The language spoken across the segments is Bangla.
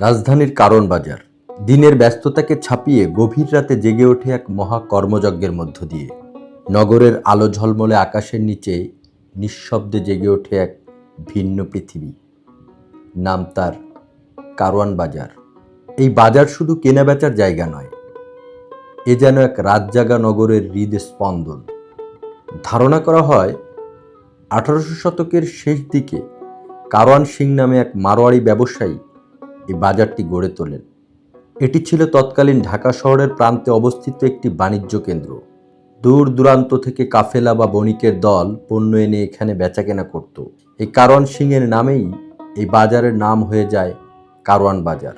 রাজধানীর কারণ বাজার দিনের ব্যস্ততাকে ছাপিয়ে গভীর রাতে জেগে ওঠে এক মহা কর্মযজ্ঞের মধ্য দিয়ে। নগরের আলো ঝলমলে আকাশের নিচে নিঃশব্দে জেগে ওঠে এক ভিন্ন পৃথিবী। নাম তার কারওয়ান বাজার। এই বাজার শুধু কেনাবেচার জায়গা নয়, এ যেন এক রাতজাগা নগরের হৃদস্পন্দন। ধারণা করা হয় 1800 শতকের শেষ দিকে কারওয়ান সিং নামে এক মারোয়াড়ি ব্যবসায়ী এই বাজারটি গড়ে তোলেন। এটি ছিল তৎকালীন ঢাকা শহরের প্রান্তে অবস্থিত একটি বাণিজ্য কেন্দ্র। দূর দূরান্ত থেকে কাফেলা বা বণিকের দল পণ্য এনে এখানে বেচাকেনা করত। এই কারওয়ান সিং এর নামেই এই বাজারের নাম হয়ে যায় কারওয়ান বাজার।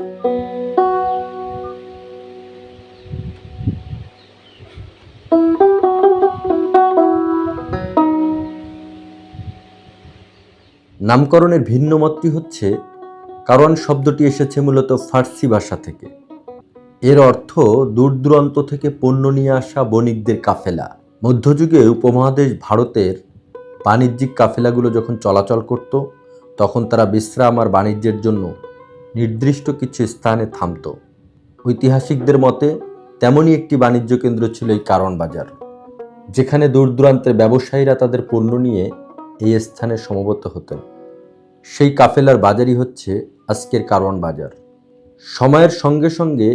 নামকরণের ভিন্ন মতটি হচ্ছে, কারওয়ান শব্দটি এসেছে মূলত ফার্সি ভাষা থেকে। এর অর্থ দূর দূরান্ত থেকে পণ্য নিয়ে আসা বণিকদের কাফেলা। মধ্যযুগে উপমহাদেশ ভারতের বাণিজ্যিক কাফেলাগুলো যখন চলাচল করত, তখন তারা বিশ্রাম আর বাণিজ্যের জন্য নির্দিষ্ট কিছু স্থানে থামত। ঐতিহাসিকদের মতে তেমনই একটি বাণিজ্য কেন্দ্র ছিল এই কারওয়ান বাজার, যেখানে দূর দূরান্তের ব্যবসায়ীরা তাদের পণ্য নিয়ে এই স্থানে সমবেত হতেন। সেই কাফেলার বাজারই হচ্ছে আজকের কারওয়ান বাজার। সময়ের সঙ্গে সঙ্গে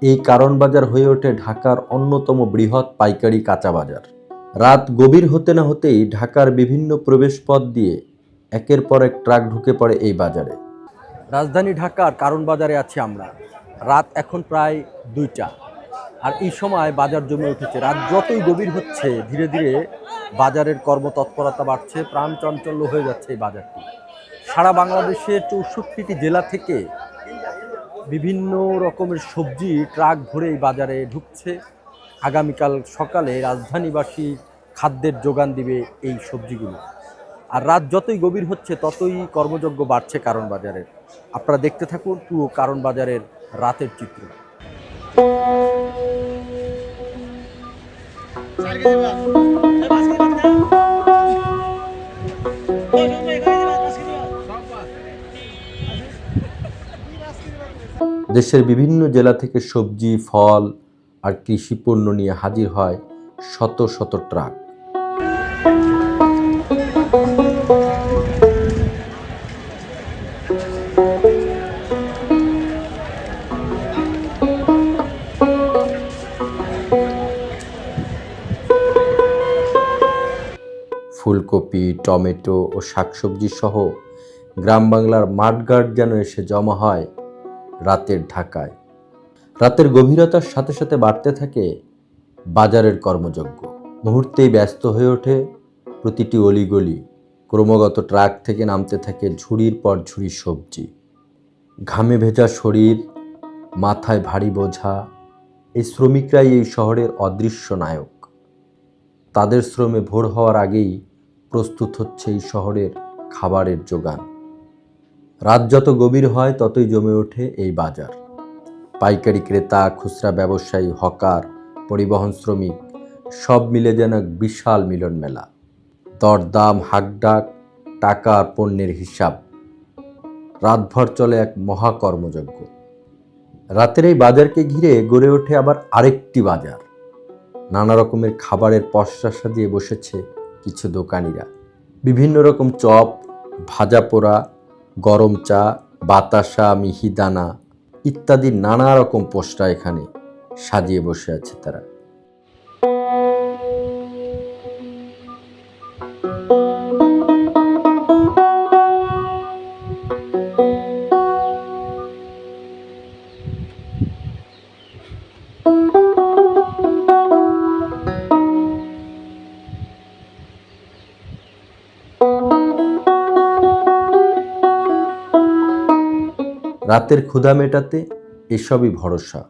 এই কারওয়ান বাজার হয়ে ওঠে ঢাকার অন্যতম বৃহৎ পাইকারি কাঁচা বাজার। রাত গভীর হতে না হতেই ঢাকার বিভিন্ন প্রবেশপথ দিয়ে একের পর এক ট্রাক ঢুকে পড়ে এই বাজারে। রাজধানী ঢাকার কারওয়ান বাজারে আছি আমরা। রাত এখন প্রায় 2টা, আর এই সময় বাজার জমে উঠেছে। রাত যতই গভীর হচ্ছে, ধীরে ধীরে বাজারের কর্মতৎপরতা বাড়ছে, প্রাণ চাঞ্চল্য হয়ে যাচ্ছে এই বাজারটি। সারা বাংলাদেশের 64টি জেলা থেকে বিভিন্ন রকমের সবজি ট্রাক ভরে এই বাজারে ঢুকছে। আগামীকাল সকালে রাজধানীবাসী খাদ্যের যোগান দিবে এই সবজিগুলো। আর রাত যতই গভীর হচ্ছে, ততই কর্মযজ্ঞ বাড়ছে কারওয়ান বাজারের। আপনারা দেখতে থাকুন পুরো কারওয়ান বাজারের রাতের চিত্র। দেশের বিভিন্ন জেলা থেকে সবজি, ফল আর কৃষি পণ্য নিয়ে হাজির হয় শত শত ট্রাক। ফুলকপি, টমেটো ও শাকসবজি সহ গ্রাম বাংলার মাঠঘাট যেন এসে জমা হয় রাতের ঢাকায়। রাতের গভীরতার সাথে সাথে বাড়তে থাকে বাজারের কর্মযজ্ঞ। মুহূর্তেই ব্যস্ত হয়ে ওঠে প্রতিটি অলিগলি। ক্রমাগত ট্রাক থেকে নামতে থাকে ঝুড়ির পর ঝুড়ি সবজি। ঘামে ভেজা শরীর, মাথায় ভারী বোঝা। এই শ্রমিকরাই এই শহরের অদৃশ্য নায়ক। তাদের শ্রমে ভোর হওয়ার আগেই প্রস্তুত হচ্ছে এই শহরের খাবারের জোগান। রাত যত গভীর হয়, ততই জমে ওঠে এই বাজার। পাইকারি ক্রেতা, খুচরা ব্যবসায়ী, হকার, পরিবহন শ্রমিক সব মিলে যেন এক বিশাল মিলন মেলা। দরদাম, হাকডাক, টাকা আর পণ্যের হিসাব। রাতভর চলে এক মহাকর্মযজ্ঞ। রাতের এই বাজারকে ঘিরে গড়ে ওঠে আবার আরেকটি বাজার। নানা রকমের খাবারের পসরা সাজিয়ে বসেছে কিছু দোকানিরা। বিভিন্ন রকম চপ, ভাজা পোড়া, গরম চা, বাতাসা, মিহিদানা ইত্যাদি নানা রকম পসরা এখানে সাজিয়ে বসে আছে তারা। রাতের ক্ষুধা মেটাতে এসবই ভরসা।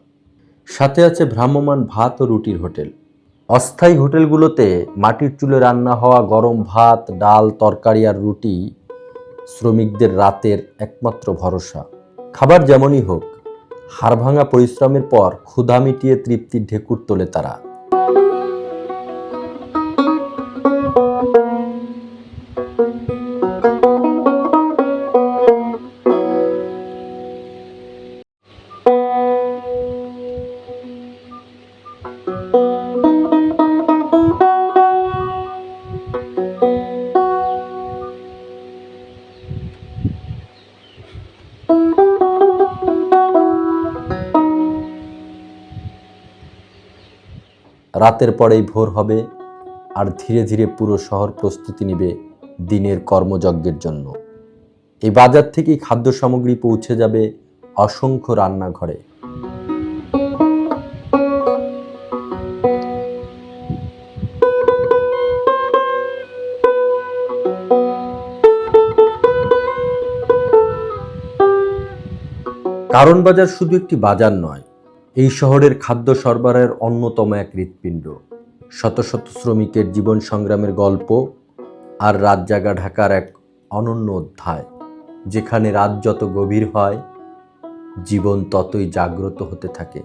সাথে আছে ভ্রাম্যমাণ ভাত ও রুটির হোটেল। অস্থায়ী হোটেলগুলোতে মাটির চুলে রান্না হওয়া গরম ভাত, ডাল, তরকারি আর রুটি শ্রমিকদের রাতের একমাত্র ভরসা। খাবার যেমনই হোক, হাড়ভাঙা পরিশ্রমের পর ক্ষুধা মিটিয়ে তৃপ্তির ঢেকুর তোলে তারা। রাতের পরেই ভোর হবে, আর ধীরে ধীরে পুরো শহর প্রস্তুতি নেবে দিনের কর্মযজ্ঞের জন্য। এই বাজার থেকেই খাদ্য সামগ্রী পৌঁছে যাবে অসংখ্য রান্নাঘরে। কারণ বাজার শুধু একটি বাজার নয়, এই শহরের খাদ্য সরবরাহের অন্যতম এক হৃৎপিণ্ড। শত শত শ্রমিকের জীবন সংগ্রামের গল্প, আর রাত জাগা ঢাকার এক অনন্য অধ্যায়, যেখানে রাত যত গভীর হয়, জীবন ততই জাগ্রত হতে থাকে।